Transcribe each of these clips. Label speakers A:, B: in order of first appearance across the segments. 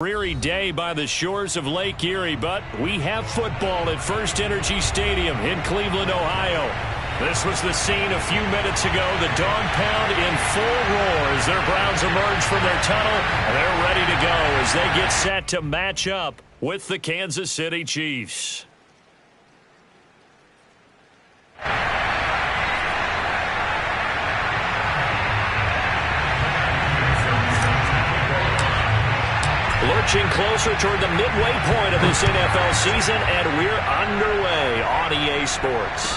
A: Dreary day by the shores of Lake Erie, but we have football at First Energy Stadium in Cleveland, Ohio. This was the scene a few minutes ago. The dog pound in full roar as their Browns emerge from their tunnel. They're ready to go as they get set to match up with the Kansas City Chiefs. Lurching closer toward the midway point of this NFL season, and we're underway on EA Sports.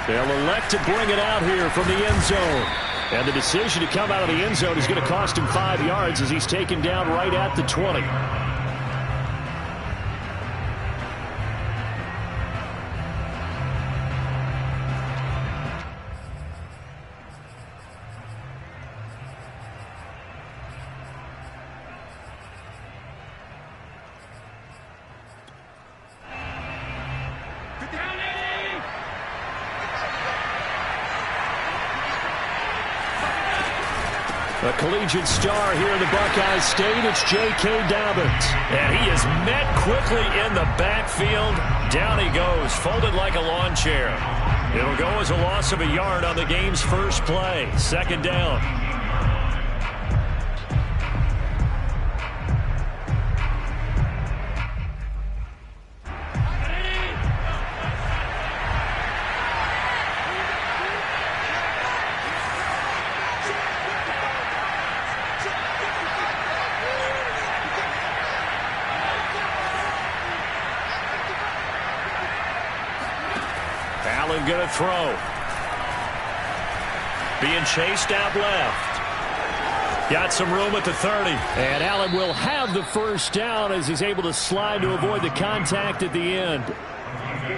A: They'll elect to bring it out here from the end zone. And the decision to come out of the end zone is going to cost him 5 yards as he's taken down right at the 20. A collegiate star here in the Buckeye State, it's J.K. Dobbins. And he is met quickly in the backfield. Down he goes, folded like a lawn chair. It'll go as a loss of a yard on the game's first play. Second down. Allen going to throw. Being chased out left. Got some room at the 30. And Allen will have the first down as he's able to slide to avoid the contact at the end.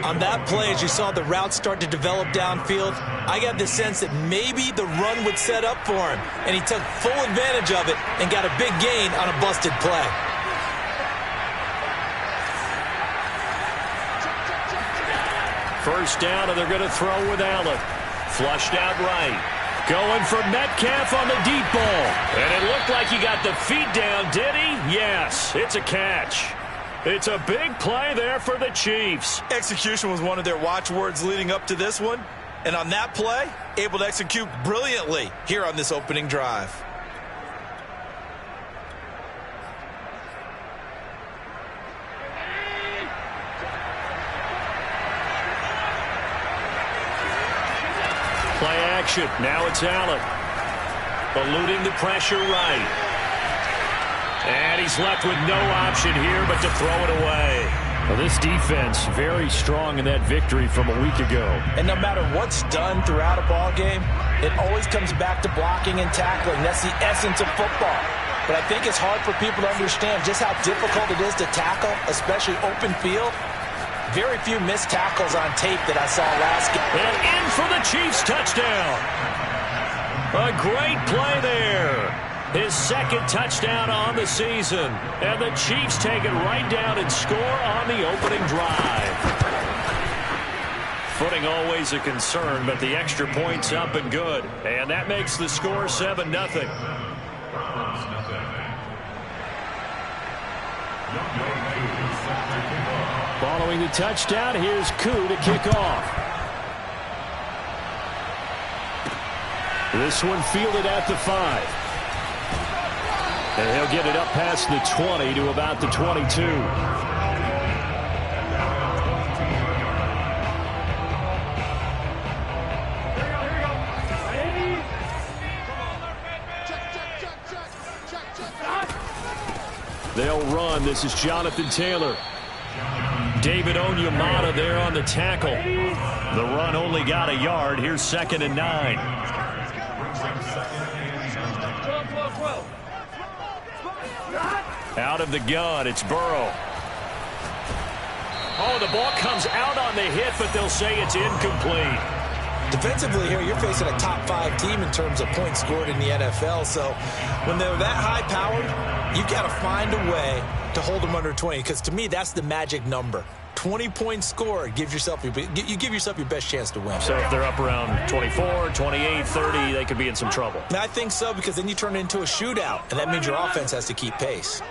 B: On that play, as you saw the route start to develop downfield, I got the sense that maybe the run would set up for him. And he took full advantage of it and got a big gain on a busted play.
A: First down, and they're going to throw with Allen. Flushed out right. Going for Metcalf on the deep ball. And it looked like he got the feet down, did he? Yes, it's a catch. It's a big play there for the Chiefs.
B: Execution was one of their watchwords leading up to this one. And on that play, able to execute brilliantly here on this opening drive.
A: Play action. Now it's Allen. Eluding the pressure right. And he's left with no option here but to throw it away. Well, this defense very strong in that victory from a week ago.
B: And no matter what's done throughout a ball game, it always comes back to blocking and tackling. That's the essence of football. But I think it's hard for people to understand just how difficult it is to tackle, especially open field. Very few missed tackles on tape that I saw last game.
A: And in for the Chiefs touchdown. A great play there. His second touchdown on the season. And the Chiefs take it right down and score on the opening drive. Footing always a concern, but the extra point's up and good. And that makes the score 7-0. Following the touchdown, here's Koo to kick off. This one fielded at the 5. And he'll get it up past the 20 to about the 22. They'll run. This is Jonathan Taylor. David Onyemata there on the tackle. The run only got a yard. Here's 2nd and 9. Out of the gun, it's Burrow. Oh, the ball comes out on the hit, but they'll say it's incomplete.
B: Defensively here, you're facing a top 5 team in terms of points scored in the NFL. So when they're that high-powered, you've got to find a way to hold them under 20. Because to me, that's the magic number. 20-point score, you give yourself your best chance to win.
A: So if they're up around 24, 28, 30, they could be in some trouble.
B: And I think so, because then you turn it into a shootout, and that means your offense has to keep pace.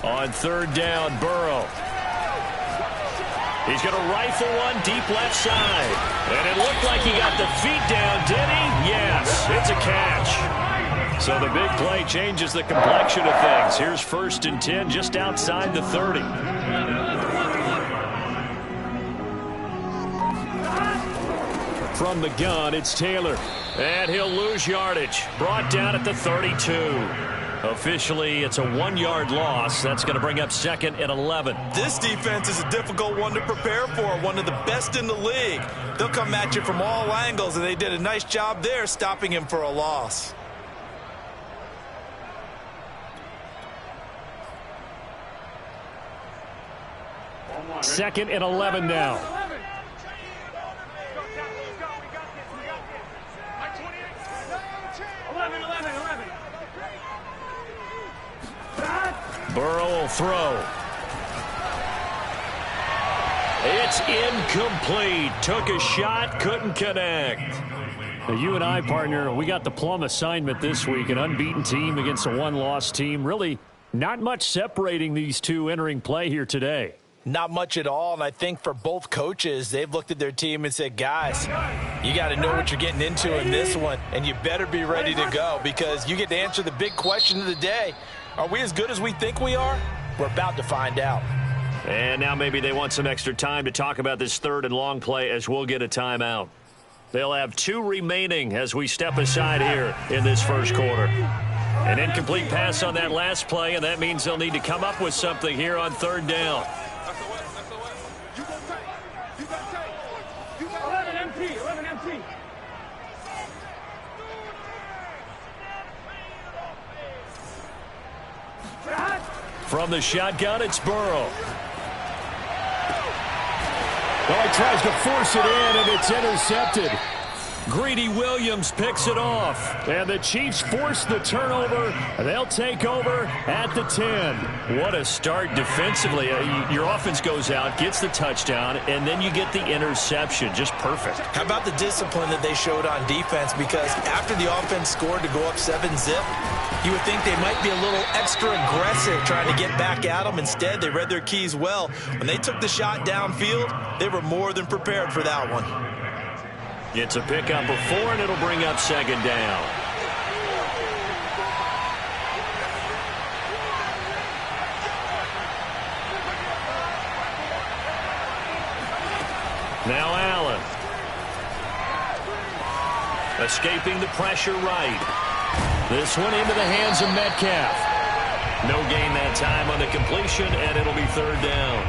A: On third down, Burrow. He's going to rifle one deep left side. And it looked like he got the feet down, did he? Yes, it's a catch. So the big play changes the complexion of things. Here's 1st and 10 just outside the 30. From the gun, it's Taylor. And he'll lose yardage. Brought down at the 32. Officially, it's a 1-yard loss. That's going to bring up 2nd and 11.
B: This defense is a difficult one to prepare for, one of the best in the league. They'll come at you from all angles, and they did a nice job there stopping him for a loss.
A: Second and 11 now. Burrow will throw. It's incomplete. Took a shot, couldn't connect. Now, you and I, partner, we got the plum assignment this week. An unbeaten team against a one-loss team. Really not much separating these two entering play here today.
B: Not much at all, and I think for both coaches, they've looked at their team and said, guys, you got to know what you're getting into in this one, and you better be ready to go, because you get to answer the big question of the day. Are we as good as we think we are? We're about to find out.
A: And now maybe they want some extra time to talk about this 3rd and long play, as we'll get a timeout. They'll have 2 remaining as we step aside here in this first quarter. An incomplete pass on that last play, and that means they'll need to come up with something here on 3rd down. From the shotgun, it's Burrow. Well, he tries to force it in, and it's intercepted. Greedy Williams picks it off. And the Chiefs force the turnover. They'll take over at the 10. What a start defensively. Your offense goes out, gets the touchdown, and then you get the interception. Just perfect.
B: How about the discipline that they showed on defense? Because after the offense scored to go up 7-zip, you would think they might be a little extra aggressive trying to get back at them. Instead, they read their keys well. When they took the shot downfield, they were more than prepared for that one.
A: It's a pickup of 4, and it'll bring up 2nd down. Now Allen. Escaping the pressure right. This one into the hands of Metcalf. No gain that time on the completion, and it'll be 3rd down.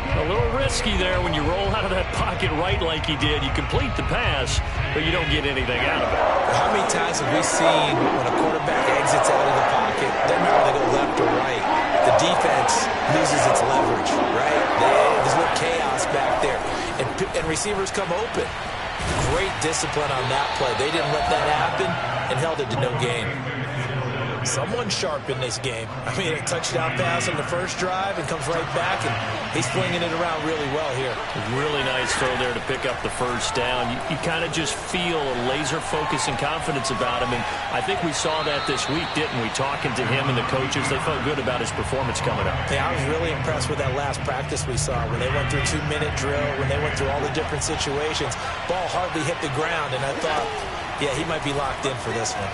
A: A little risky there when you roll out of that pocket right like he did. You complete the pass, but you don't get anything out of it.
B: How many times have we seen when a quarterback exits out of the pocket, doesn't matter if they go left or right, the defense loses its leverage, right? There's no chaos back there, and receivers come open. Great discipline on that play. They didn't let that happen and held it to no gain. Someone sharp in this game. I mean, a touchdown pass on the first drive and comes right back, and he's flinging it around really well here.
A: Really nice throw there to pick up the 1st down. You kind of just feel a laser focus and confidence about him, and I think we saw that this week, didn't we? Talking to him and the coaches, they felt good about his performance coming up.
B: Yeah, I was really impressed with that last practice we saw when they went through 2-minute drill, when they went through all the different situations. Ball hardly hit the ground, and I thought, yeah, he might be locked in for this one.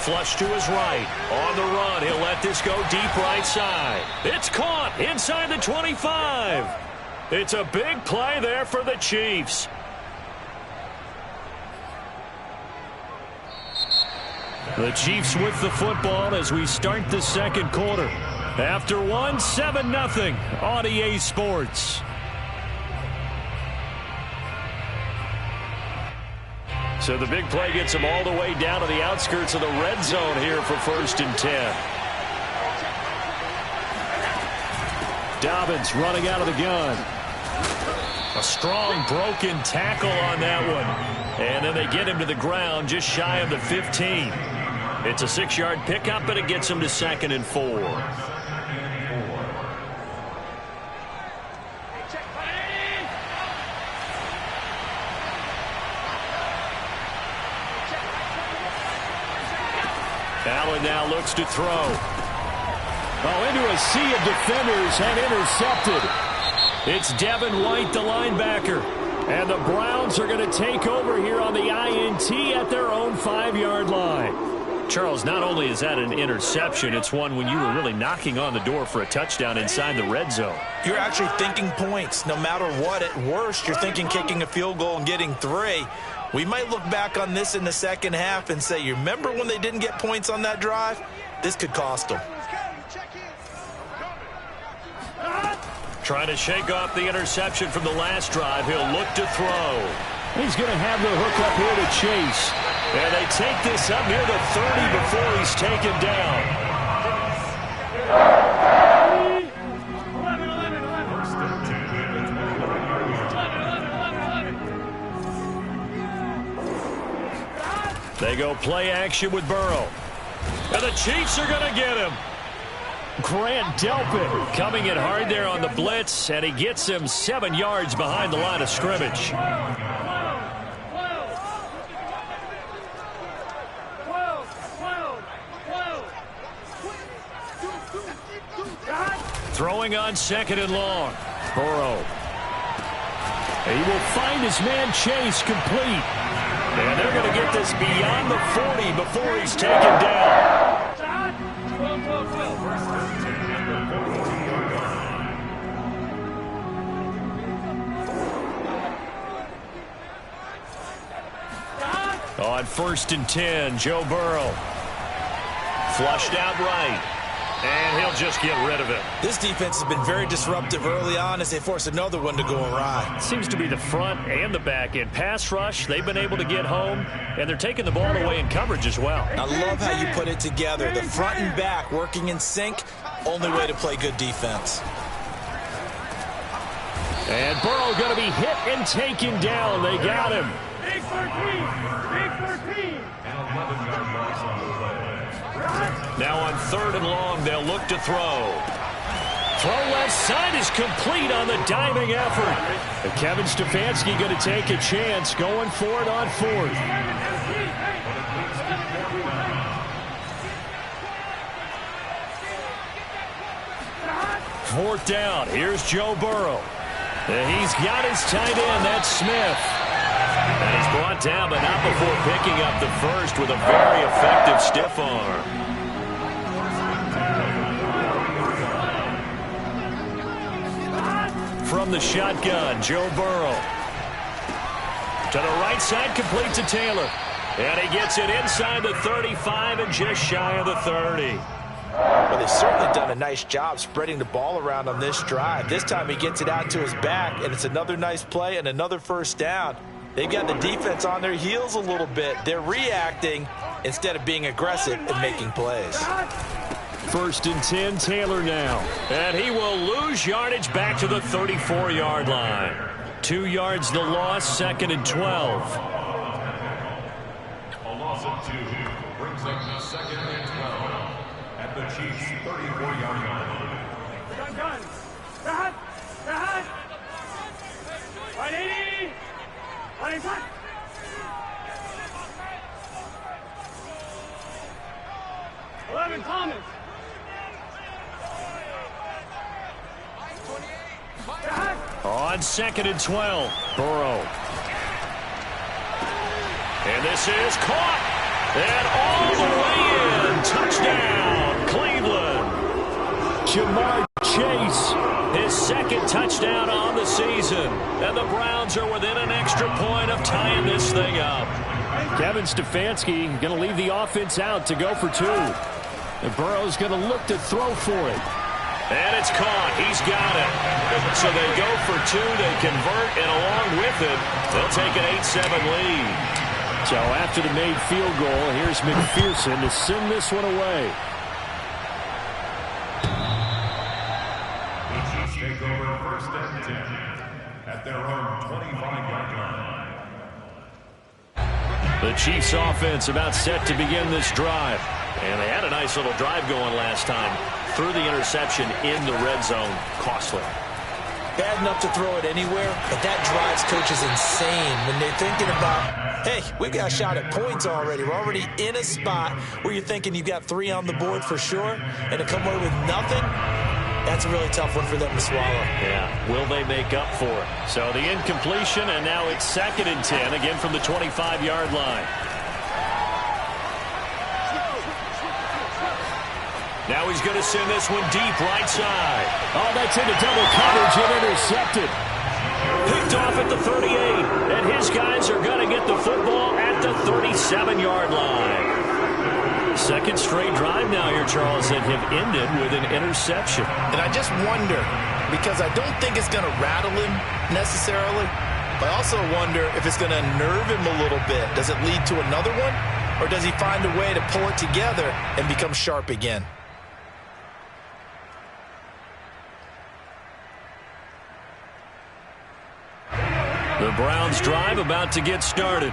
A: Flush to his right. On the run, he'll let this go deep right side. It's caught inside the 25. It's a big play there for the Chiefs. The Chiefs with the football as we start the 2nd quarter. After 7-0 on EA Sports. So the big play gets him all the way down to the outskirts of the red zone here for 1st and 10. Dobbins running out of the gun. A strong broken tackle on that one. And then they get him to the ground just shy of the 15. It's a 6-yard pickup, and it gets him to 2nd and 4. Allen now looks to throw. Oh, into a sea of defenders and intercepted. It's Devin White, the linebacker. And the Browns are going to take over here on the INT at their own 5-yard line. Charles, not only is that an interception, it's one when you were really knocking on the door for a touchdown inside the red zone.
B: You're actually thinking points. No matter what, at worst, you're thinking kicking a field goal and getting 3. We might look back on this in the second half and say, you remember when they didn't get points on that drive? This could cost them.
A: Trying to shake off the interception from the last drive. He'll look to throw.
C: He's going to have the hook up here to Chase.
A: And they take this up near the 30 before he's taken down. They go play action with Burrow. And the Chiefs are going to get him. Grant Delpit coming in hard there on the blitz, and he gets him 7 yards behind the line of scrimmage. Throwing on 2nd and long. Burrow. He will find his man Chase complete. And they're going to get this beyond the 40 before he's taken down. On 1st and 10, Joe Burrow. Flushed out right. And he'll just get rid of it.
B: This defense has been very disruptive early on as they force another one to go awry.
A: Seems to be the front and the back end. Pass rush, they've been able to get home, and they're taking the ball away in coverage as well.
B: I love how you put it together. The front and back working in sync, only way to play good defense.
A: And Burrow going to be hit and taken down. They got him.
D: Big 13. Big 13.
A: Now on 3rd and long, they'll look to throw. Throw left side is complete on the diving effort. And Kevin Stefanski going to take a chance going for it on 4th. Fourth down. Here's Joe Burrow. And he's got his tight end. That's Smith. And he's brought down, but not before picking up the first with a very effective stiff arm. From the shotgun, Joe Burrow. To the right side, complete to Taylor. And he gets it inside the 35 and just shy of the 30.
B: Well, they've certainly done a nice job spreading the ball around on this drive. This time he gets it out to his back, and it's another nice play and another first down. They've got the defense on their heels a little bit. They're reacting instead of being aggressive and making plays.
A: 1st and 10, Taylor now. And he will lose yardage back to the 34-yard line. 2 yards the loss, 2nd and 12.
E: A loss of 2 brings up 2nd and 12 at the Chiefs' 34-yard line.
D: Gun. Gun. 180. 180. 11 Thomas.
A: On 2nd and 12, Burrow. And this is caught. And all the way in. Touchdown, Cleveland.
C: Jamar Chase.
A: His 2nd touchdown on the season. And the Browns are within an extra point of tying this thing up.
C: Kevin Stefanski going to leave the offense out to go for 2. And Burrow's going to look to throw for it.
A: And it's caught. He's got it. So they go for 2. They convert, and along with it, they'll take an 8-7 lead.
C: So after the made field goal, here's McPherson to send this one away.
E: The Chiefs take over 1st and 10 at their own 25-yard line.
C: The Chiefs offense about set to begin this drive.
A: And they had a nice little drive going last time. Threw the interception in the red zone. Costly.
B: Bad enough to throw it anywhere, but that drives coaches insane when they're thinking about, hey, we've got a shot at points already. We're already in a spot where you're thinking you've got 3 on the board for sure, and to come away with nothing, that's a really tough one for them to swallow.
C: Yeah, will they make up for it? So the incompletion, and now it's 2nd and 10, again from the 25-yard line.
A: Now he's going to send this one deep right side.
C: Oh, that's into double coverage and intercepted.
A: Picked off at the 38, and his guys are going to get the football at the 37-yard line. Second straight drive now here, Charles, that have ended with an interception.
F: And I just wonder, because I don't think it's going to rattle him necessarily, but I also wonder if it's going to nerve him a little bit. Does it lead to another one, or does he find a way to pull it together and become sharp again?
C: The Browns drive about to get started.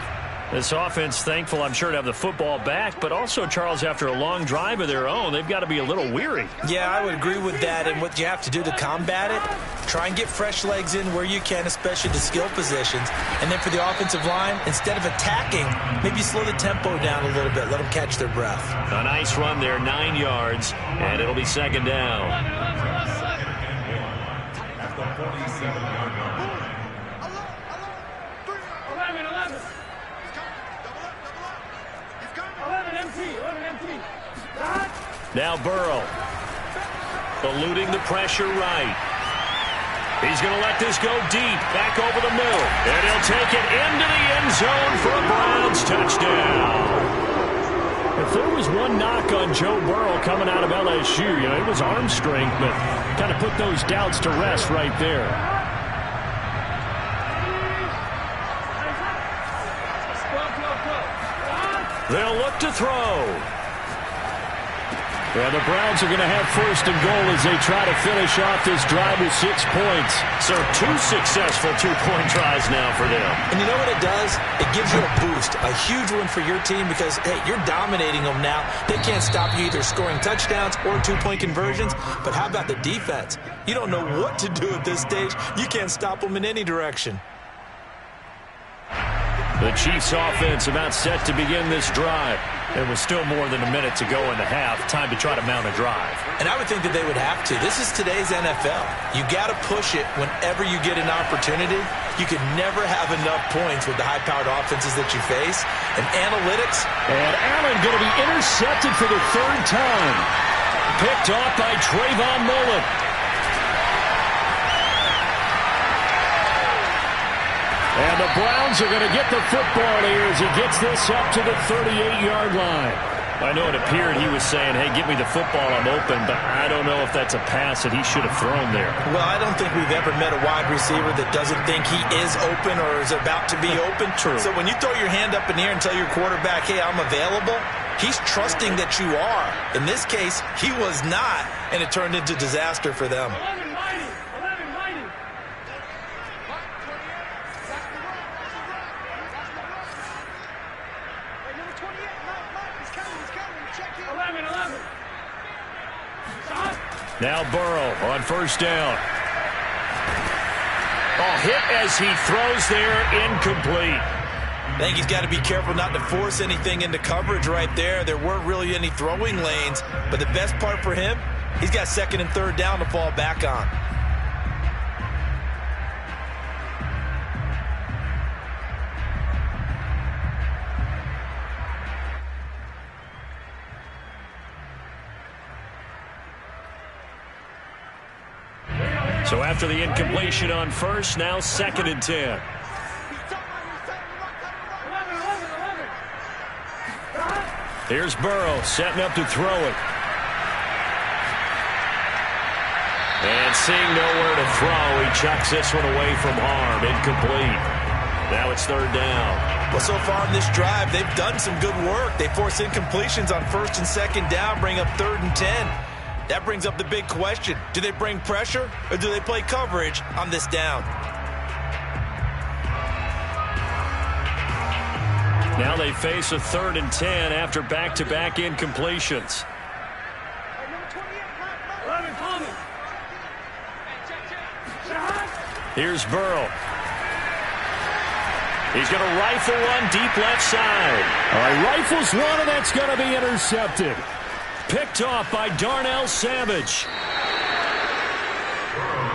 C: This offense, thankful, I'm sure, to have the football back, but also, Charles, after a long drive of their own, they've got to be a little weary.
B: Yeah, I would agree with that, and what you have to do to combat it, try and get fresh legs in where you can, especially the skill positions, and then for the offensive line, instead of attacking, maybe slow the tempo down a little bit, let them catch their breath.
C: A nice run there, 9 yards, and it'll be 2nd down.
E: At the 47-yard line.
D: 11 empty.
C: Now Burrow, eluding the pressure right. He's going to let this go deep, back over the middle, and he'll take it into the end zone for a Browns touchdown. If there was one knock on Joe Burrow coming out of LSU, it was arm strength, but kind of put those doubts to rest right there. They'll look to throw. Yeah, the Browns are going to have 1st and goal as they try to finish off this drive with 6 points.
A: So 2 successful 2-point tries now for them.
B: And you know what it does? It gives you a boost, a huge one for your team because, hey, you're dominating them now. They can't stop you either scoring touchdowns or 2-point conversions. But how about the defense? You don't know what to do at this stage. You can't stop them in any direction.
C: The Chiefs offense about set to begin this drive. There was still more than a minute to go in the half. Time to try to mount a drive.
B: And I would think that they would have to. This is today's NFL. You got to push it whenever you get an opportunity. You could never have enough points with the high-powered offenses that you face. And analytics.
C: And Allen going to be intercepted for the 3rd time. Picked off by Trayvon Mullen. And the Browns are going to get the football here as he gets this up to the 38-yard line. I know it appeared he was saying, hey, give me the football, I'm open, but I don't know if that's a pass that he should have thrown there.
B: Well, I don't think we've ever met a wide receiver that doesn't think he is open or is about to be open.
C: True.
B: So when you throw your hand up in the air and tell your quarterback, hey, I'm available, he's trusting that you are. In this case, he was not, and it turned into disaster for them.
D: 11 mighty.
C: Now Burrow on 1st down. Hit as he throws there, incomplete.
B: I think he's got to be careful not to force anything into coverage right there. There weren't really any throwing lanes, but the best part for him, he's got 2nd and 3rd down to fall back on.
C: So after the incompletion on 1st, now 2nd and 10. Here's Burrow setting up to throw it. And seeing nowhere to throw, he chucks this one away from harm. Incomplete. Now it's 3rd down.
B: Well, so far in this drive, they've done some good work. They force incompletions on 1st and 2nd down, bring up 3rd and 10. That brings up the big question. Do they bring pressure or do they play coverage on this down?
A: Now they face a 3rd and 10 after back-to-back incompletions.
D: 11 Thomas.
A: Here's Burrow. He's going to rifle one deep left side.
C: Rifles one, and that's going to be intercepted.
A: Picked off by Darnell Savage.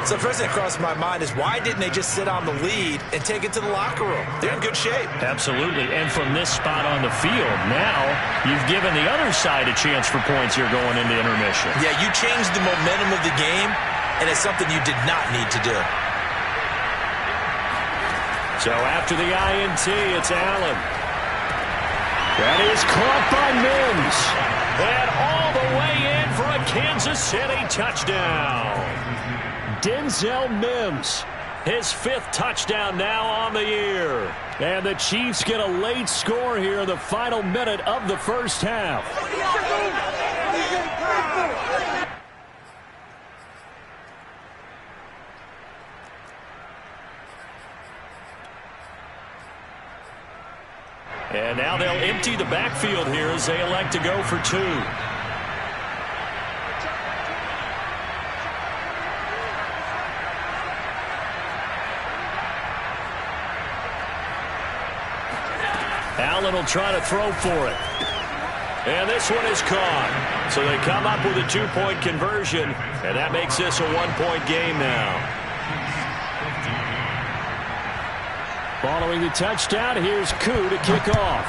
B: So the first thing that crossed my mind is why didn't they just sit on the lead and take it to the locker room? They're in good shape.
A: Absolutely. And from this spot on the field, now you've given the other side a chance for points here going into intermission.
B: Yeah, you changed the momentum of the game, and it's something you did not need to do.
A: So after the INT, it's Allen. That is caught by Mims. And all the way in for a Kansas City touchdown. Denzel Mims, his 5th touchdown now on the year.
C: And the Chiefs get a late score here in the final minute of the first half.
A: And now they'll empty the backfield here as they elect to go for 2. Allen will try to throw for it. And this one is caught. So they come up with a 2-point conversion, and that makes this a 1-point game now.
C: Following the touchdown, here's Koo to kick off.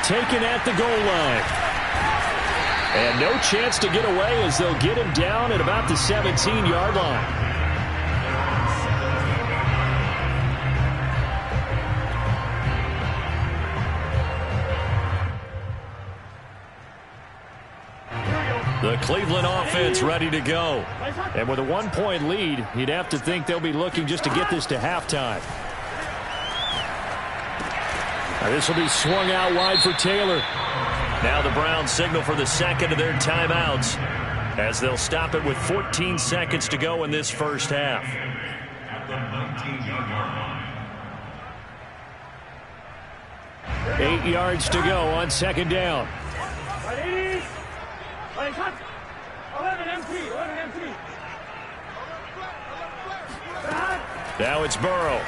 C: Taken at the goal line. And no chance to get away as they'll get him down at about the 17-yard line.
A: The Cleveland offense ready to go. And with a 1-point lead, you'd have to think they'll be looking just to get this to halftime.
C: Now this will be swung out wide for Taylor.
A: Now the Browns signal for the second of their timeouts as they'll stop it with 14 seconds to go in this first half.
E: At the 19-yard line.
C: 8 yards to go on second down.
D: 11 MT.
A: Now it's Burrow.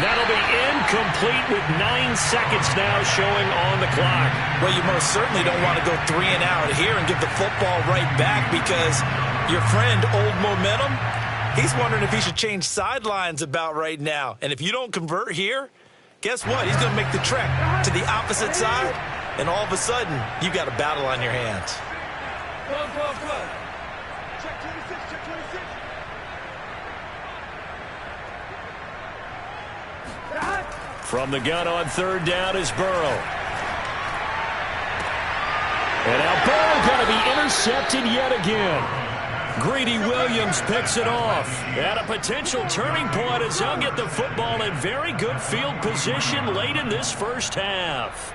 A: That'll be incomplete with 9 seconds now showing on the clock.
B: Well, you most certainly don't want to go 3 and out here and give the football right back because your friend, Old Momentum, he's wondering if he should change sidelines about right now. And if you don't convert here, guess what? He's going to make the trek to the opposite side, and all of a sudden, you've got a battle on your hands.
D: Check 26, check 26.
A: From the gun on third down is Burrow.
C: And now Burrow going to be intercepted yet again.
A: Greedy Williams picks it off. At a potential turning point as they'll get the football in very good field position late in this first half.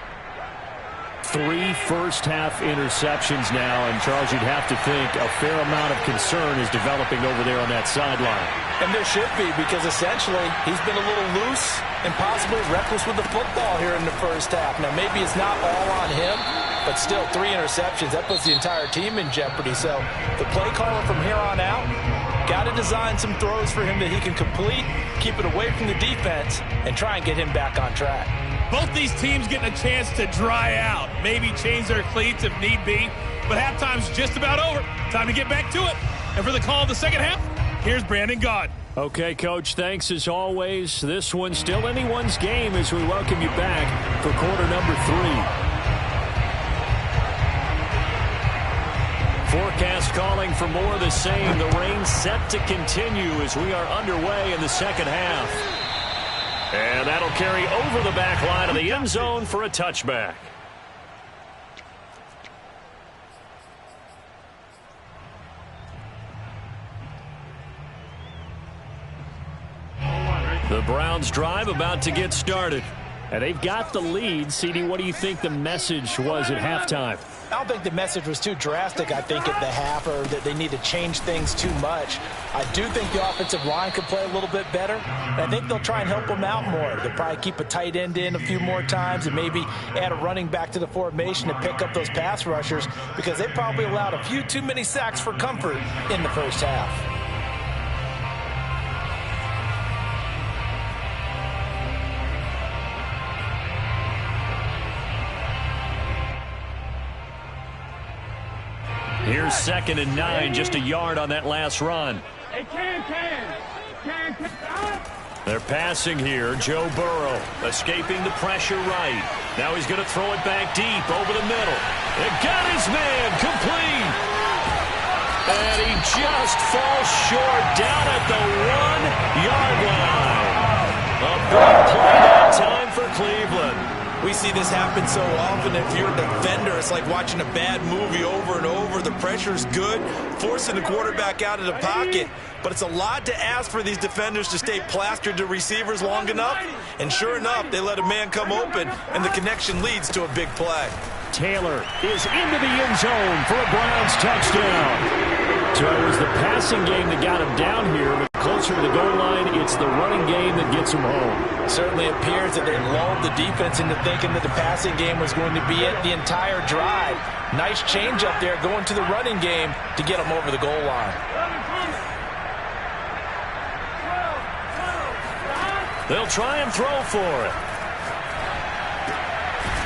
C: 3 first-half interceptions now, and Charles, you'd have to think a fair amount of concern is developing over there on that sideline.
B: And there should be, because essentially he's been a little loose and possibly reckless with the football here in the first half. Now, maybe it's not all on him, but still 3 interceptions. That puts the entire team in jeopardy. So the play caller from here on out got to design some throws for him that he can complete, keep it away from the defense, and try and get him back on track.
G: Both these teams getting a chance to dry out, maybe change their cleats if need be, but halftime's just about over. Time to get back to it. And for the call of the second half, here's Brandon Gaud.
C: Okay, Coach, thanks as always. This one's still anyone's game as we welcome you back for quarter number 3.
A: Forecast calling for more of the same. The rain set to continue as we are underway in the second half. And that'll carry over the back line of the end zone for a touchback. The Browns drive about to get started.
C: And they've got the lead. CD, what do you think the message was at halftime?
B: I don't think the message was too drastic, I think, at the half, or that they need to change things too much. I do think the offensive line could play a little bit better, and I think they'll try and help them out more. They'll probably keep a tight end in a few more times and maybe add a running back to the formation to pick up those pass rushers, because they probably allowed a few too many sacks for comfort in the first half.
A: Here's 2nd and 9, just a yard on that last run.
D: Hey, Can.
A: They're passing here. Joe Burrow escaping the pressure right. Now he's going to throw it back deep over the middle. It got his man complete. And he just falls short down at the 1-yard line. A big play that time for Cleveland.
F: We see this happen so often. If you're a defender, it's like watching a bad movie over and over. The pressure's good, forcing the quarterback out of the pocket. But it's a lot to ask for these defenders to stay plastered to receivers long enough. And sure enough, they let a man come open, and the connection leads to a big play.
A: Taylor is into the end zone for a Browns touchdown. So it was the passing game that got him down here, but closer to the goal line, it's the running game that gets him home.
B: It certainly appears that they lulled the defense into thinking that the passing game was going to be it the entire drive. Nice change up there going to the running game to get them over the goal line.
A: They'll try and throw for it.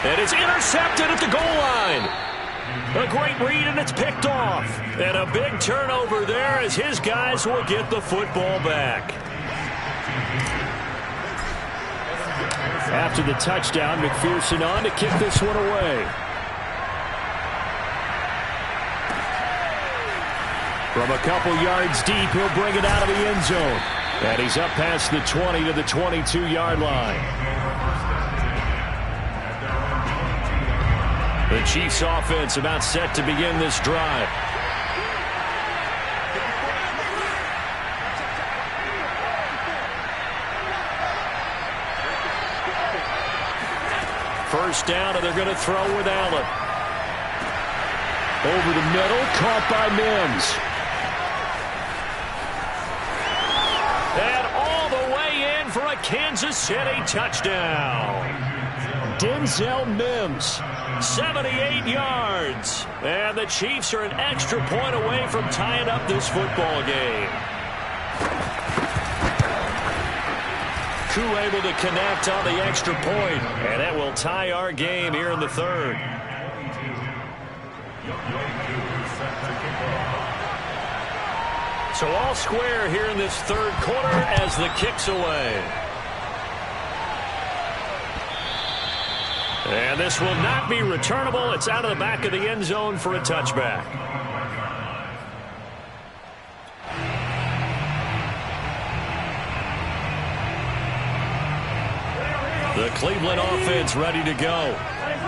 A: And it's intercepted at the goal line. A great read, and it's picked off. And a big turnover there as his guys will get the football back. After the touchdown, McPherson on to kick this one away. From a couple yards deep, he'll bring it out of the end zone. And he's up past the 20 to the 22-yard line. The Chiefs offense about set to begin this drive. First down, and they're going to throw with Allen. Over the middle, caught by Mims. And all the way in for a Kansas City touchdown. Denzel Mims, 78 yards. And the Chiefs are an extra point away from tying up this football game. Koo able to connect on the extra point, and that will tie our game here in the third. So all square here in this third quarter as the kick's away. And this will not be returnable. It's out of the back of the end zone for a touchback. The Cleveland offense ready to go.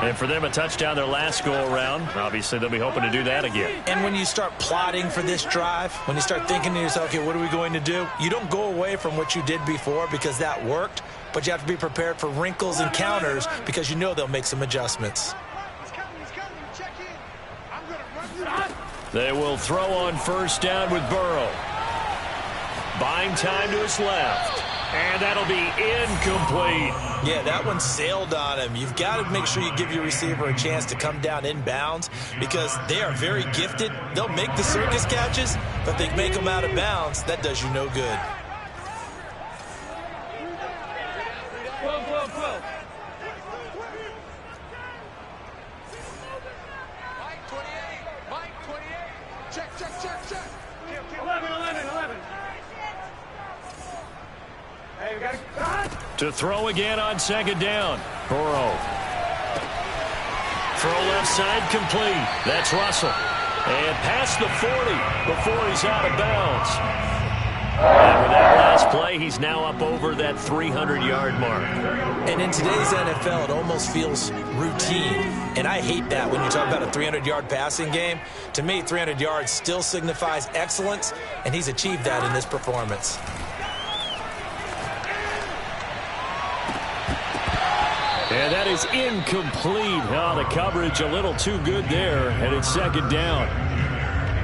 A: And for them, a touchdown their last go-around. Obviously, they'll be hoping to do that again.
B: And when you start plotting for this drive, when you start thinking to yourself, okay, what are we going to do? You don't go away from what you did before because that worked, but you have to be prepared for wrinkles and counters because you know they'll make some adjustments.
A: They will throw on first down with Burrow. Buying time to his left. And that'll be incomplete.
B: Yeah, that one sailed on him. You've got to make sure you give your receiver a chance to come down inbounds because they are very gifted. They'll make the circus catches, but if they make them out of bounds, that does you no good.
D: Mike 28. Check. 11. Hey, we got
A: to throw again on second down. Burrow. Throw left side complete. That's Russell. And past the 40 before he's out of bounds. And with that last play, he's now up over that 300-yard mark.
B: And in today's NFL, it almost feels routine. And I hate that when you talk about a 300-yard passing game. To me, 300 yards still signifies excellence, and he's achieved that in this performance.
A: And that is incomplete. Oh, the coverage a little too good there, and it's second down.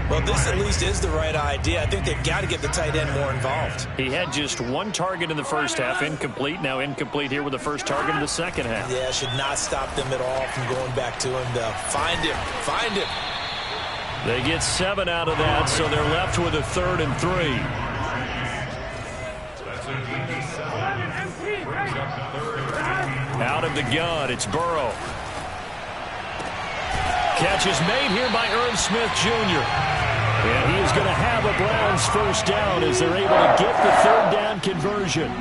B: Well, this at least is the right idea. I think they've got to get the tight end more involved.
A: He had just one target in the first half, incomplete. Now incomplete here with the first target in the second half.
B: Yeah, should not stop them at all from going back to him to find him. Find him.
A: They get 7 out of that, so they're left with a 3rd and 3. Out of the gun, it's Burrow. Catch is made here by Irv Smith Jr. And he is going to have a Browns first down as they're able to get the 3rd down conversion.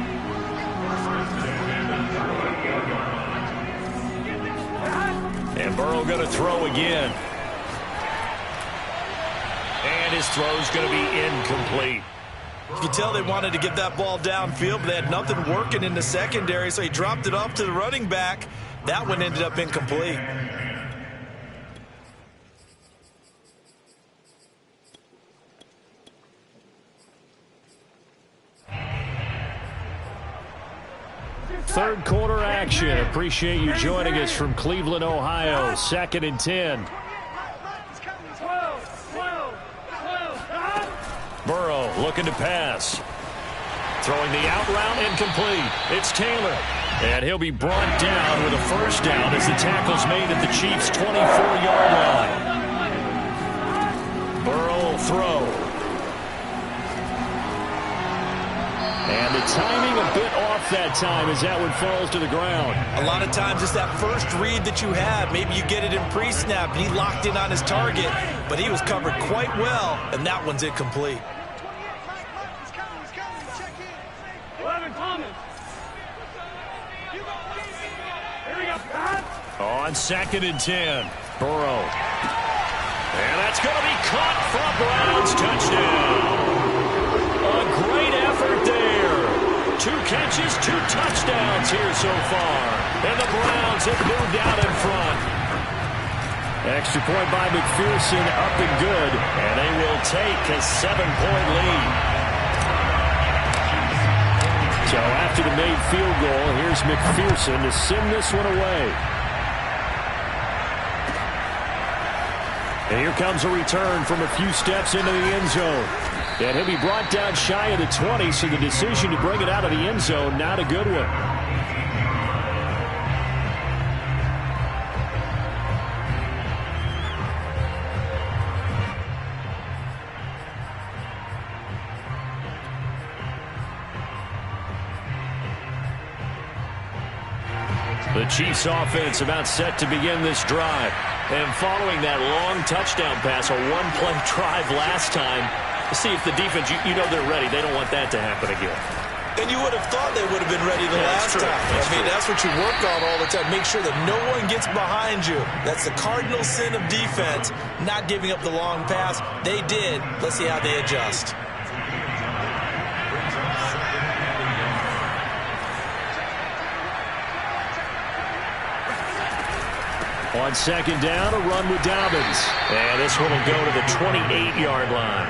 A: And Burrow going to throw again. And his throw's going to be incomplete.
F: You could tell they wanted to get that ball downfield, but they had nothing working in the secondary, so he dropped it off to the running back. That one ended up incomplete.
A: Third quarter action. Appreciate you joining us from Cleveland, Ohio. 2nd and 10. Burrow looking to pass. Throwing the out route incomplete. It's Taylor. And he'll be brought down with a first down as the tackle's made at the Chiefs' 24-yard line. Burrow will throw. And the timing a bit off that time as that one falls to the ground.
F: A lot of times it's that first read that you have. Maybe you get it in pre-snap. He locked in on his target, but he was covered quite well, and that one's incomplete.
A: On 2nd and 10, Burrow. And that's going to be caught for a Browns touchdown. A great effort there. 2 catches, 2 touchdowns here so far. And the Browns have moved out in front. Extra point by McPherson, up and good. And they will take a 7-point lead. So after the made field goal, here's McPherson to send this one away. And here comes a return from a few steps into the end zone. And he'll be brought down shy of the 20, so the decision to bring it out of the end zone, not a good one. The Chiefs offense about set to begin this drive. And following that long touchdown pass, a one-play drive last time, see if the defense, you know they're ready. They don't want that to happen again.
F: And you would have thought they would have been ready the last time. That's what you work on all the time. Make sure that no one gets behind you. That's the cardinal sin of defense, not giving up the long pass. They did. Let's see how they adjust.
A: On 2nd down, a run with Dobbins. And this one will go to the 28-yard line.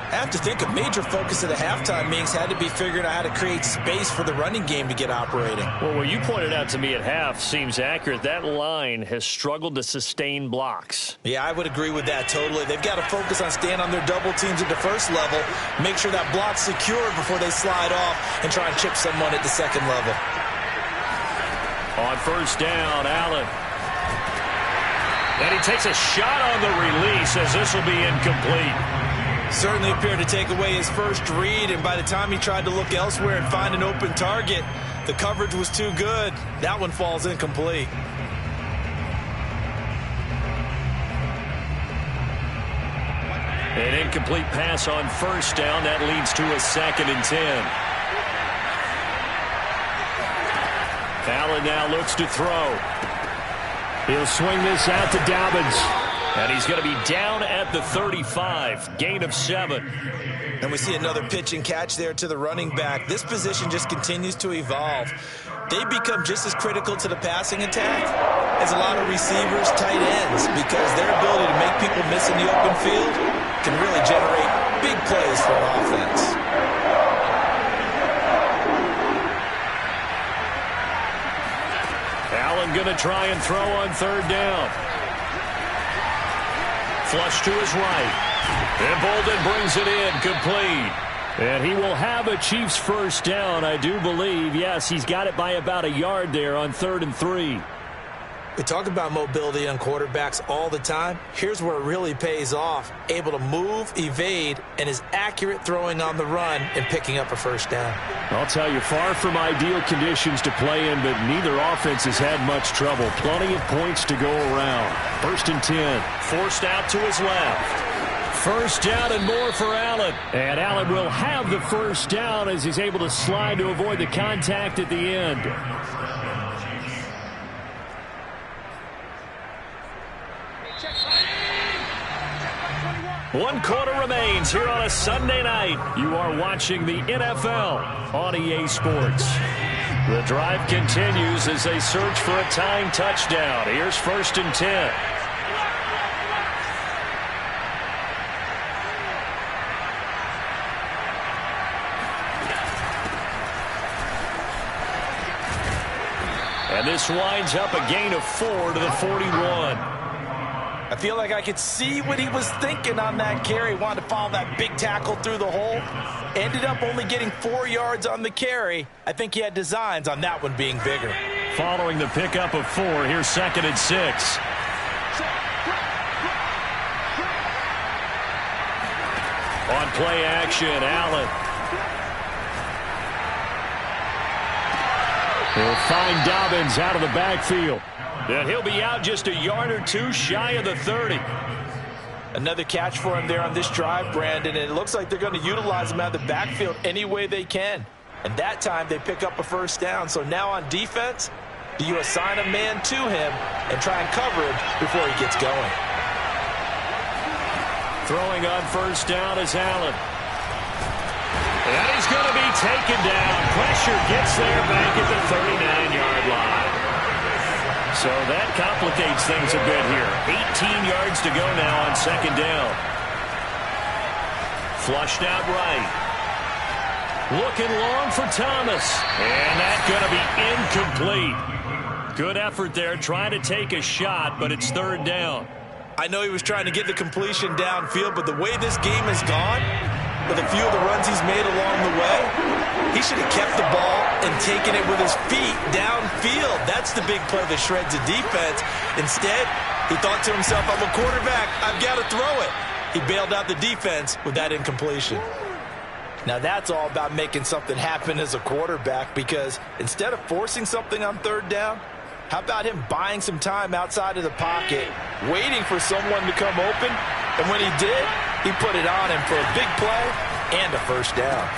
B: I have to think a major focus of the halftime meetings had to be figuring out how to create space for the running game to get operating.
A: Well, what you pointed out to me at half seems accurate. That line has struggled to sustain blocks.
B: Yeah, I would agree with that totally. They've got to focus on staying on their double teams at the first level, make sure that block's secured before they slide off and try and chip someone at the second level.
A: On 1st down, Allen. And he takes a shot on the release as this will be incomplete.
B: Certainly appeared to take away his first read, and by the time he tried to look elsewhere and find an open target, the coverage was too good. That one falls incomplete.
A: An incomplete pass on 1st down. That leads to a 2nd and 10. Allen now looks to throw. He'll swing this out to Dobbins. And he's going to be down at the 35. Gain of 7.
B: And we see another pitch and catch there to the running back. This position just continues to evolve. They become just as critical to the passing attack as a lot of receivers, tight ends, because their ability to make people miss in the open field can really generate big plays for an offense.
A: try and throw on third down. Flush to his right. And Bolden brings it in, complete. And he will have a Chiefs first down, I do believe. Yes, he's got it by about a yard there on 3rd and 3.
B: We talk about mobility on quarterbacks all the time. Here's where it really pays off. Able to move, evade, and is accurate throwing on the run and picking up a first down.
A: I'll tell you, far from ideal conditions to play in, but neither offense has had much trouble. Plenty of points to go around. 1st and 10. Forced out to his left. First down and more for Allen. And Allen will have the first down as he's able to slide to avoid the contact at the end. One quarter remains here on a Sunday night. You are watching the NFL on EA Sports. The drive continues as they search for a tying touchdown. Here's 1st and 10. And this winds up a gain of 4 to the 41.
B: I feel like I could see what he was thinking on that carry. Wanted to follow that big tackle through the hole. Ended up only getting 4 yards on the carry. I think he had designs on that one being bigger.
A: Following the pickup of 4, here's 2nd and 6. On play action, Allen. He'll find Dobbins out of the backfield. And he'll be out just a yard or two shy of the 30.
B: Another catch for him there on this drive, Brandon, and it looks like they're going to utilize him out of the backfield any way they can. And that time they pick up a first down. So now on defense, do you assign a man to him and try and cover him before he gets going?
A: Throwing on first down is Allen. And he's going to be taken down. Pressure gets there back at the 39-yard line. So that complicates things a bit here. 18 yards to go now on 2nd down. Flushed out right. Looking long for Thomas. And that's going to be incomplete. Good effort there trying to take a shot, but it's 3rd down.
B: I know he was trying to get the completion downfield, but the way this game has gone, with a few of the runs he's made along the way, he should have kept the ball and taken it with his feet downfield. That's the big play that shreds the defense. Instead, he thought to himself, I'm a quarterback, I've got to throw it. He bailed out the defense with that incompletion. Now that's all about making something happen as a quarterback, because instead of forcing something on 3rd down, how about him buying some time outside of the pocket, waiting for someone to come open, and when he did, he put it on him for a big play and a first down.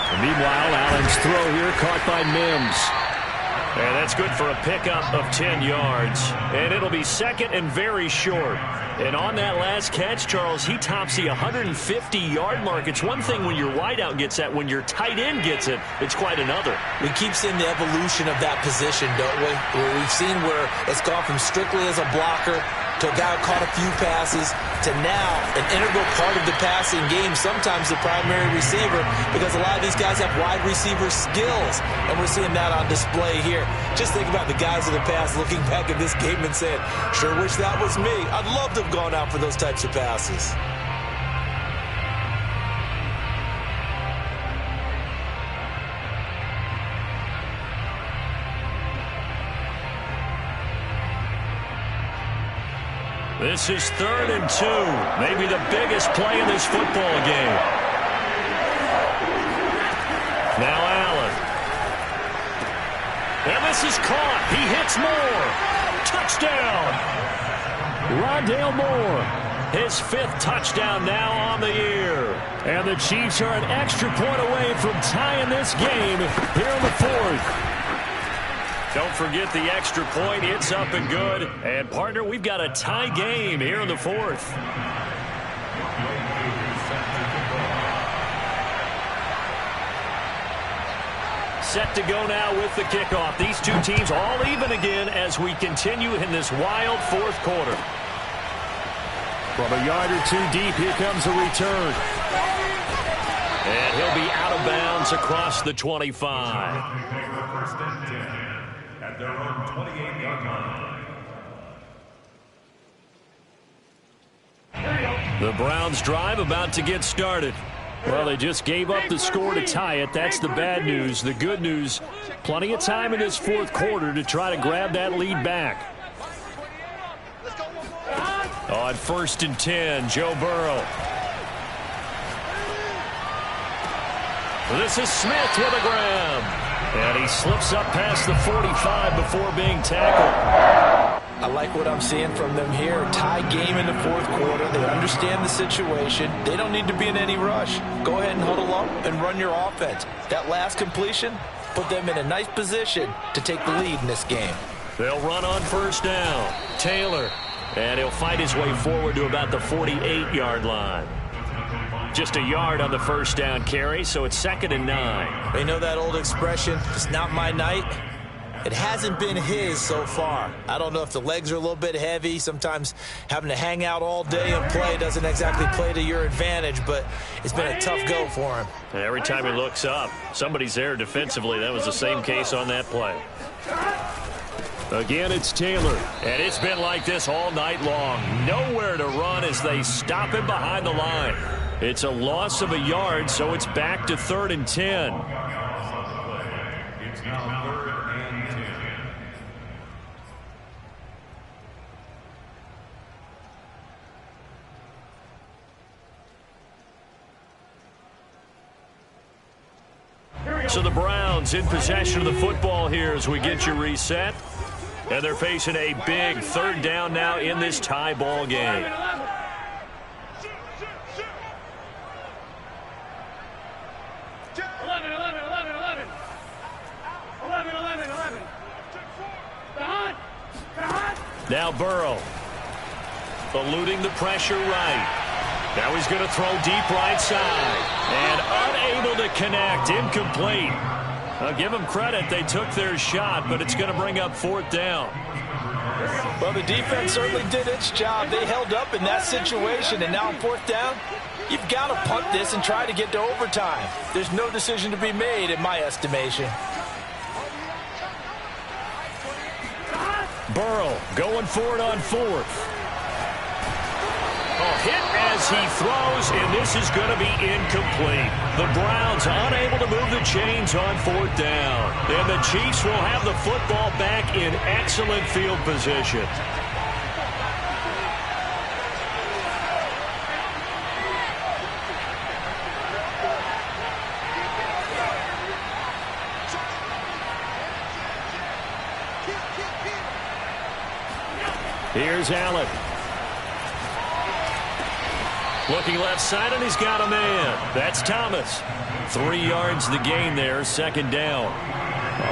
A: And meanwhile, Allen's throw here caught by Mims. And that's good for a pickup of 10 yards. And it'll be 2nd and very short. And on that last catch, Charles, he tops the 150-yard mark. It's one thing when your wideout gets that. When your tight end gets it, it's quite another.
B: We keep seeing the evolution of that position, don't we? Where we've seen where it's gone from strictly as a blocker to a guy who caught a few passes to now an integral part of the passing game, sometimes the primary receiver, because a lot of these guys have wide receiver skills, and we're seeing that on display here. Just think about the guys of the past looking back at this game and saying, sure wish that was me. I'd love to have gone out for those types of passes.
A: This is 3rd and 2. Maybe the biggest play in this football game. Now Allen. And this is caught. He hits Moore. Touchdown. Rondale Moore. His 5th touchdown now on the year. And the Chiefs are an extra point away from tying this game here in the 4th. Don't forget the extra point. It's up and good. And, partner, we've got a tie game here in the 4th. Set to go now with the kickoff. These two teams all even again as we continue in this wild 4th quarter. From a yard or two deep, here comes a return. And he'll be out of bounds across the 25.
E: at their own 28-yard line.
A: The Browns drive about to get started. Well, they just gave up the score to tie it. That's the bad news. The good news, plenty of time in this fourth quarter to try to grab that lead back. On 1st and 10, Joe Burrow. This is Smith with a grab. And he slips up past the 45 before being tackled.
B: I like what I'm seeing from them here. Tie game in the fourth quarter. They understand the situation. They don't need to be in any rush. Go ahead and huddle up and run your offense. That last completion put them in a nice position to take the lead in this game.
A: They'll run on 1st down. Taylor. And he'll fight his way forward to about the 48-yard line. Just a yard on the 1st down carry, so it's 2nd and 9.
B: They know that old expression, it's not my night. It hasn't been his so far. I don't know if the legs are a little bit heavy. Sometimes having to hang out all day and play doesn't exactly play to your advantage, but it's been a tough go for him.
A: And every time he looks up, somebody's there defensively. That was the same case on that play. Again, it's Taylor, and it's been like this all night long. Nowhere to run as they stop him behind the line. It's a loss of a yard, so it's back to 3rd and 10.
E: It's now 3rd and 10.
A: So the Browns in possession of the football here as we get you reset. And they're facing a big 3rd down now in this tie ball game.
D: 11.
A: Now Burrow. Eluding the pressure right. Now he's going to throw deep right side. And unable to connect. Incomplete. I'll give them credit. They took their shot, but it's going to bring up 4th down.
B: Well, the defense certainly did its job. They held up in that situation, and now on 4th down, you've got to punt this and try to get to overtime. There's no decision to be made in my estimation.
A: Burrow going for it on 4th. A hit as he throws, and this is going to be incomplete. The Browns unable to move the chains on 4th down. And the Chiefs will have the football back in excellent field position. Here's Allen. Looking left side, and he's got a man. That's Thomas. 3 yards the gain there, 2nd down.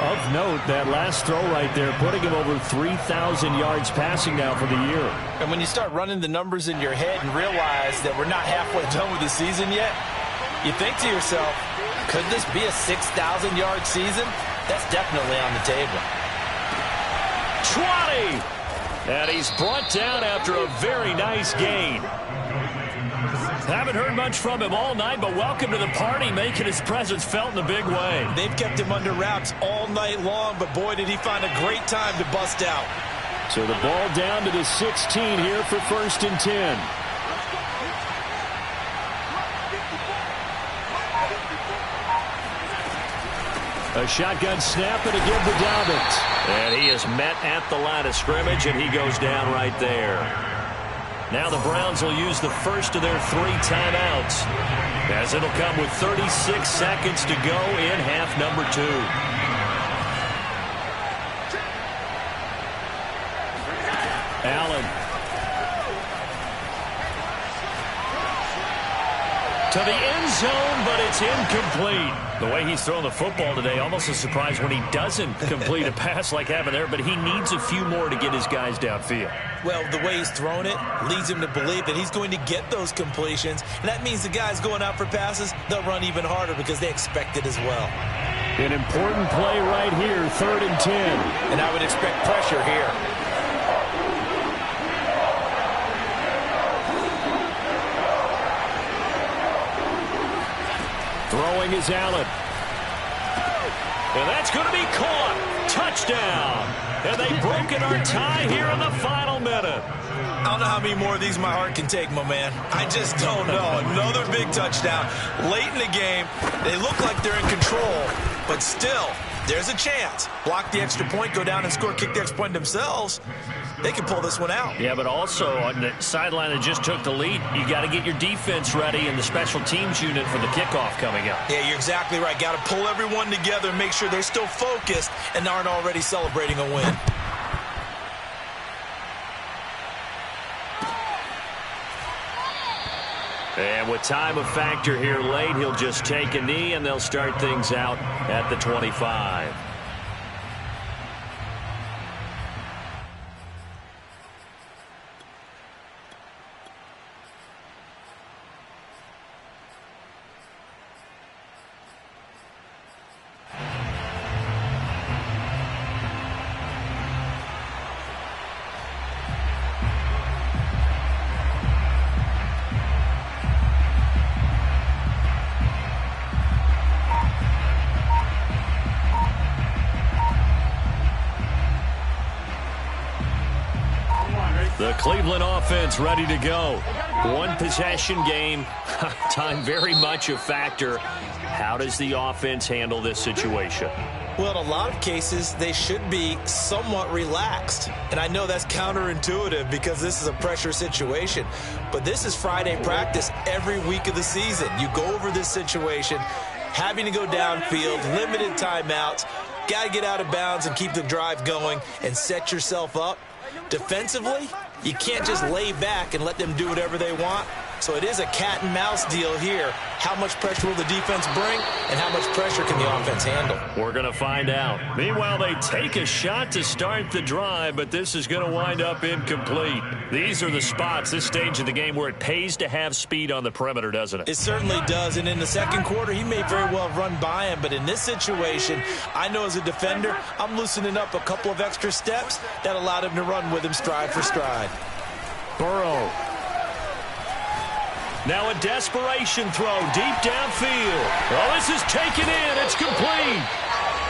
A: Of note, that last throw right there, putting him over 3,000 yards passing now for the year.
B: And when you start running the numbers in your head and realize that we're not halfway done with the season yet, you think to yourself, could this be a 6,000-yard season? That's definitely on the table.
A: 20! And he's brought down after a very nice gain. Haven't heard much from him all night, but welcome to the party, making his presence felt in a big way.
B: They've kept him under wraps all night long, but boy, did he find a great time to bust out.
A: So the ball down to the 16 here for 1st and 10. A shotgun snap and a give to Dobbins. And he is met at the line of scrimmage, and he goes down right there. Now the Browns will use the first of their 3 timeouts, as it'll come with 36 seconds to go in half number 2. Allen. To the end zone, but it's incomplete. The way he's throwing the football today, almost a surprise when he doesn't complete a pass like having there, but he needs a few more to get his guys downfield.
B: Well, the way he's thrown it leads him to believe that he's going to get those completions, and that means the guys going out for passes, they'll run even harder because they expect it as well.
A: An important play right here, 3rd and 10.
B: And I would expect pressure here.
A: Throwing is Allen. And that's going to be caught. Touchdown. And they've broken our tie here in the final minute.
F: I don't know how many more of these my heart can take, my man. I just don't know. Another big touchdown late in the game. They look like they're in control, but still, there's a chance. Block the extra point, go down and score, kick the extra point themselves. They can pull this one out.
A: Yeah, but also on the sideline that just took the lead, you got to get your defense ready and the special teams unit for the kickoff coming up.
F: Yeah, you're exactly right. Got to pull everyone together and make sure they're still focused and aren't already celebrating a win.
A: And with time a factor here late, he'll just take a knee and they'll start things out at the 25. The Cleveland offense ready to go. One possession game. Time very much a factor. How does the offense handle this situation?
F: Well, in a lot of cases, they should be somewhat relaxed. And I know that's counterintuitive because this is a pressure situation. But this is Friday practice every week of the season. You go over this situation, having to go downfield, limited timeouts, got to get out of bounds and keep the drive going and set yourself up. Defensively, you can't just lay back and let them do whatever they want. So it is a cat and mouse deal here. How much pressure will the defense bring and how much pressure can the offense handle?
A: We're going to find out. Meanwhile, they take a shot to start the drive, but this is going to wind up incomplete. These are the spots, this stage of the game, where it pays to have speed on the perimeter, doesn't it?
F: It certainly does. And in the second quarter, he may very well run by him. But in this situation, I know as a defender, I'm loosening up a couple of extra steps that allowed him to run with him stride for stride.
A: Burrow. Now a desperation throw deep downfield. Oh, this is taken in. It's complete.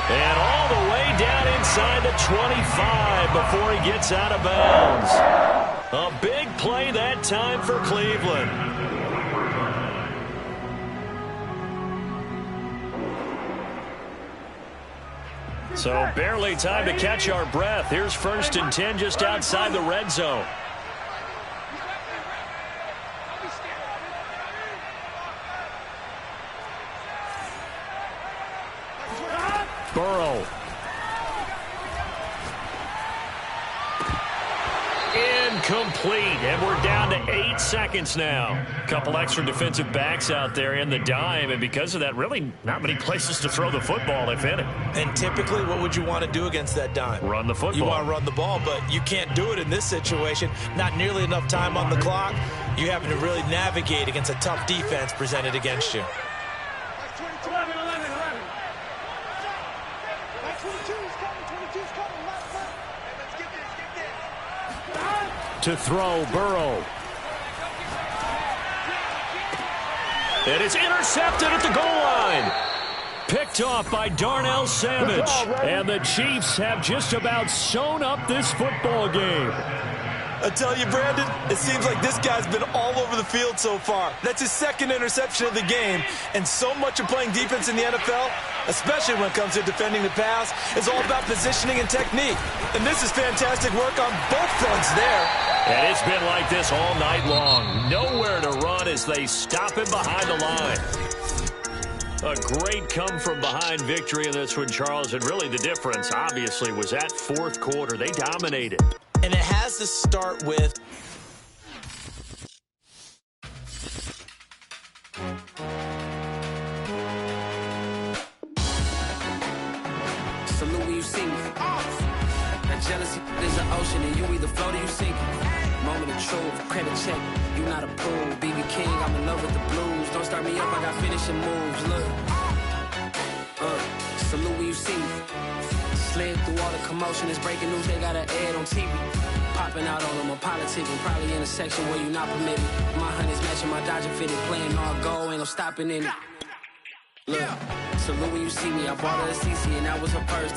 A: And all the way down inside the 25 before he gets out of bounds. A big play that time for Cleveland. So barely time to catch our breath. Here's 1st and 10 just outside the red zone. Burrow. Incomplete, and we're down to 8 seconds now. A couple extra defensive backs out there in the dime, and because of that, really not many places to throw the football, if any.
F: And typically, what would you want to do against that dime?
A: Run the football.
F: You want to run the ball, but you can't do it in this situation. Not nearly enough time on the clock. You're having to really navigate against a tough defense presented against you.
A: To throw, Burrow. And it's intercepted at the goal line. Picked off by Darnell Savage. And the Chiefs have just about sewn up this football game.
F: I tell you, Brandon, it seems like this guy's been all over the field so far. That's his 2nd interception of the game. And so much of playing defense in the NFL, especially when it comes to defending the pass, is all about positioning and technique. And this is fantastic work on both fronts there.
A: And it's been like this all night long. Nowhere to run as they stop him behind the line. A great come-from-behind victory in this one, Charles. And really the difference, obviously, was that 4th quarter. They dominated.
F: And it has to start with...
H: Salute when you see me. That jealousy is an ocean, and you either float or you sink. Moment of truth, credit check. You not approved. BB King, I'm in love with the blues. Don't start me up, I got finishing moves. Look. Salute when you see me. Slid through all the commotion, it's breaking news, they got an ad on TV. Popping out on them, I'm politicking, probably in a section where you not permitted. My honey's matching my Dodger fitted, playing all goal, ain't no stopping in it. Look. Salute when you see me. I bought her a CC and that was her first.